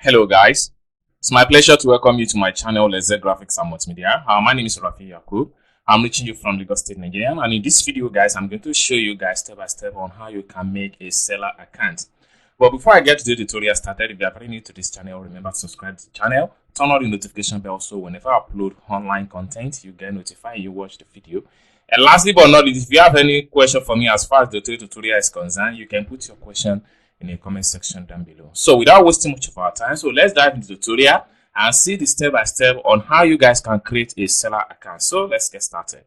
Hello guys, it's my pleasure to welcome you to my channel Selar Graphics and Multimedia. My name is Rafi Yakub. I'm reaching you from Lagos State, Nigeria, and in this video guys, I'm going to show you guys step by step on how you can make a Selar account. But before I get to the tutorial started, if you are very new to this channel, remember to subscribe to the channel, turn on the notification bell so whenever I upload online content, you get notified you watch the video. And lastly but not least, if you have any question for me as far as the tutorial is concerned, you can put your question in the comment section down below. So without wasting much of our time, so let's dive into the tutorial and see the step by step on how you guys can create a Selar account. So let's get started.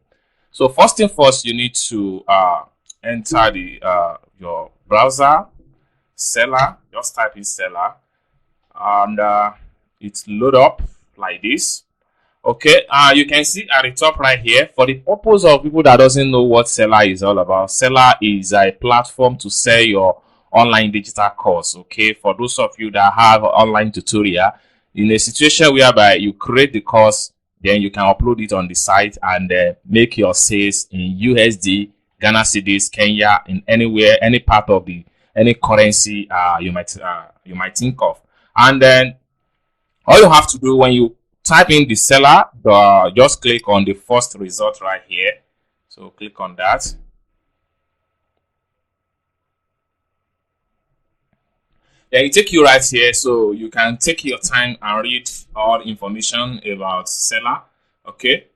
So first thing first, you need to enter the your browser, Selar. Just type in Selar, and it's load up like this. Okay, you can see at the top right here, for the purpose of people that doesn't know what Selar is all about, Selar is a platform to sell your online digital course. Okay, for those of you that have online tutorial in a situation whereby you create the course, then you can upload it on the site and make your sales in USD, Ghana cedis, Kenya, in anywhere, any part of the any currency you might think of. And then all you have to do when you type in the Selar, just click on the first result right here. So click on that. Then it take you right here, so you can take your time and read all the information about Selar. Okay.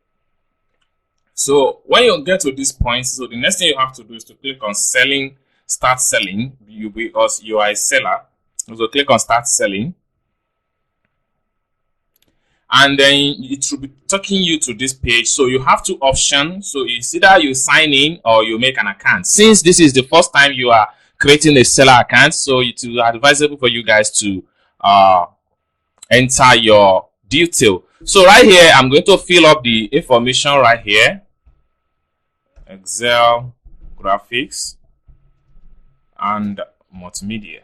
So when you get to this point, so the next thing you have to do is to click on selling, start selling. Because you are a seller, so click on start selling, and then it will be taking you to this page. So you have two options. So it's either you sign in or you make an account. Since this is the first time you are creating a Selar account, so it is advisable for you guys to enter your detail. So right here, I'm going to fill up the information right here. Excel, graphics, and multimedia.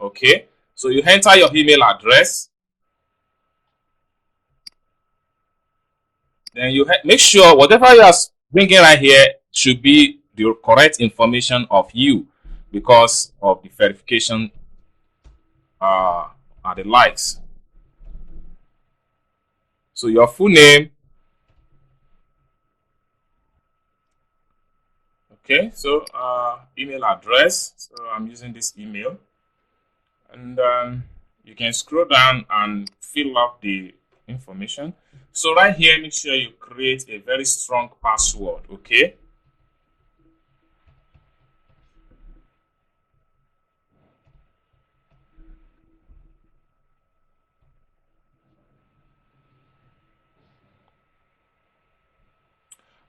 Okay, so you enter your email address. Then you make sure whatever you are bringing right here should be the correct information of you because of the verification are the likes. So your full name. Okay, so email address. So I'm using this email, and you can scroll down and fill up the information. So right here, make sure you create a very strong password. Okay.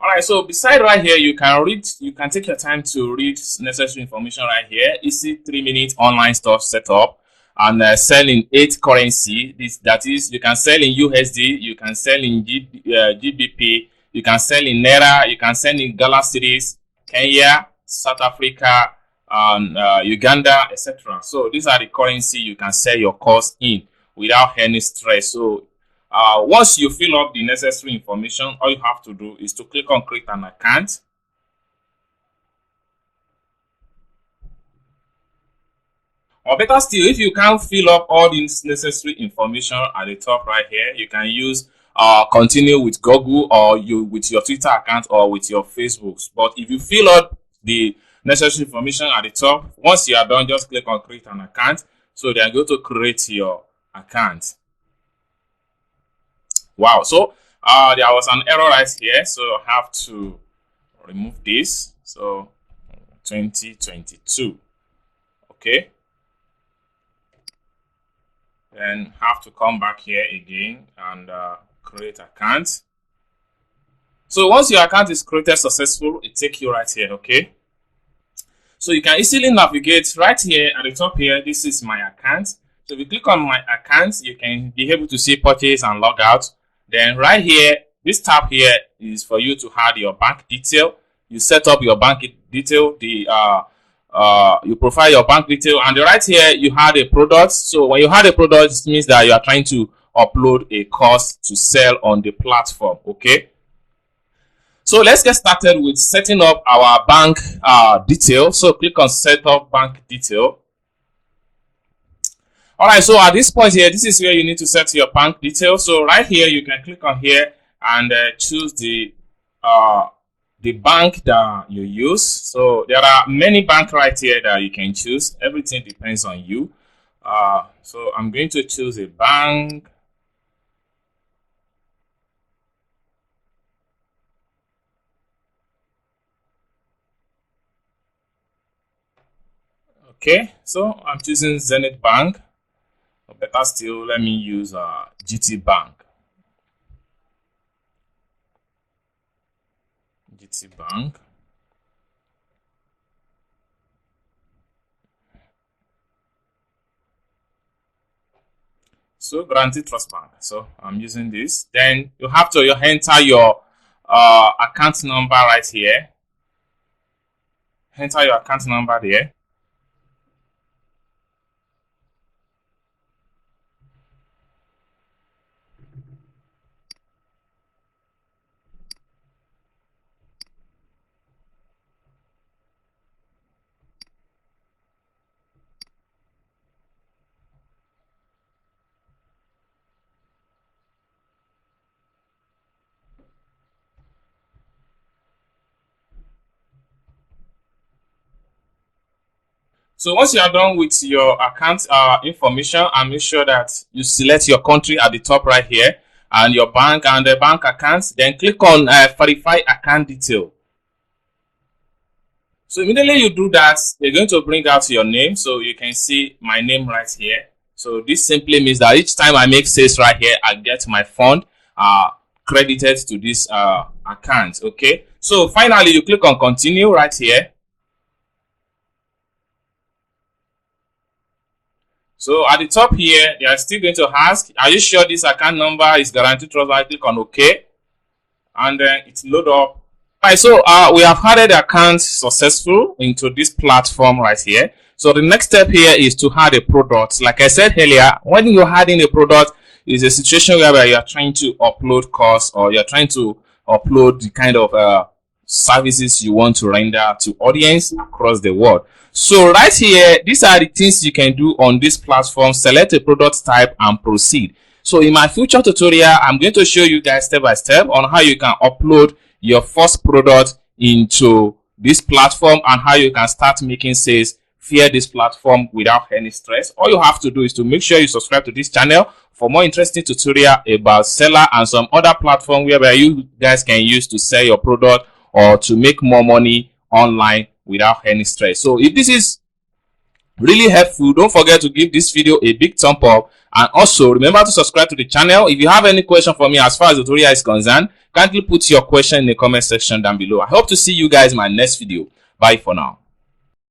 All right, so beside right here, you can take your time to read necessary information right here. You see 3-minute online stuff set up and sell in 8 currency. That is, you can sell in USD, you can sell in GBP, you can sell in Naira, you can sell in Ghana cedis, Kenya, South Africa, and Uganda, etc. So these are the currency you can sell your course in without any stress. So once you fill up the necessary information, all you have to do is to click on create an account. Or better still, if you can't fill up all this necessary information at the top right here, you can use continue with Google or with your Twitter account or with your Facebook. But if you fill up the necessary information at the top, once you are done, just click on create an account. So they are going to create your account. Wow, so there was an error right here, so I have to remove this. So 2022. Okay. Then have to come back here again and create account. So once your account is created successful, it takes you right here. Okay. So you can easily navigate right here at the top here. This is my account. So if you click on my account, you can be able to see purchase and log out. Then right here, this tab here is for you to add your bank detail. You set up your bank detail, you provide your bank detail, and right here you had a product. So when you had a product, it means that you are trying to upload a course to sell on the platform. Okay. So let's get started with setting up our bank detail. So click on set up bank detail. All right, so at this point here, this is where you need to set your bank details. So right here, you can click on here and choose the bank that you use. So there are many banks right here that you can choose. Everything depends on you. So I'm going to choose a bank. Okay, so I'm choosing Zenith Bank. Or better still, let me use GT Bank. GT Bank. So Guaranteed Trust Bank. So I'm using this. Then you have to enter your account number right here. Enter your account number there. So once you are done with your account information, and make sure that you select your country at the top right here and your bank and the bank accounts, then click on verify account detail. So immediately you do that, they're going to bring out your name. So you can see my name right here. So this simply means that each time I make sales right here, I get my fund credited to this account. Okay. So finally, you click on continue right here. So at the top here, they are still going to ask, are you sure this account number is guaranteed trust? I click on OK. And then it's load up. All right, so we have added the account successful into this platform right here. So the next step here is to add a product. Like I said earlier, when you're adding a product, is a situation where you are trying to upload course, or you're trying to upload the kind of services you want to render to audience across the world. So right here, these are the things you can do on this platform. Select a product type and proceed. So in my future tutorial, I'm going to show you guys step by step on how you can upload your first product into this platform and how you can start making sales via this platform without any stress. All you have to do is to make sure you subscribe to this channel for more interesting tutorial about Selar and some other platform whereby you guys can use to sell your product or to make more money online without any stress. So if this is really helpful, don't forget to give this video a big thumb up, and also remember to subscribe to the channel. If you have any question for me as far as the tutorial is concerned, kindly put your question in the comment section down below. I hope to see you guys in my next video. Bye for now.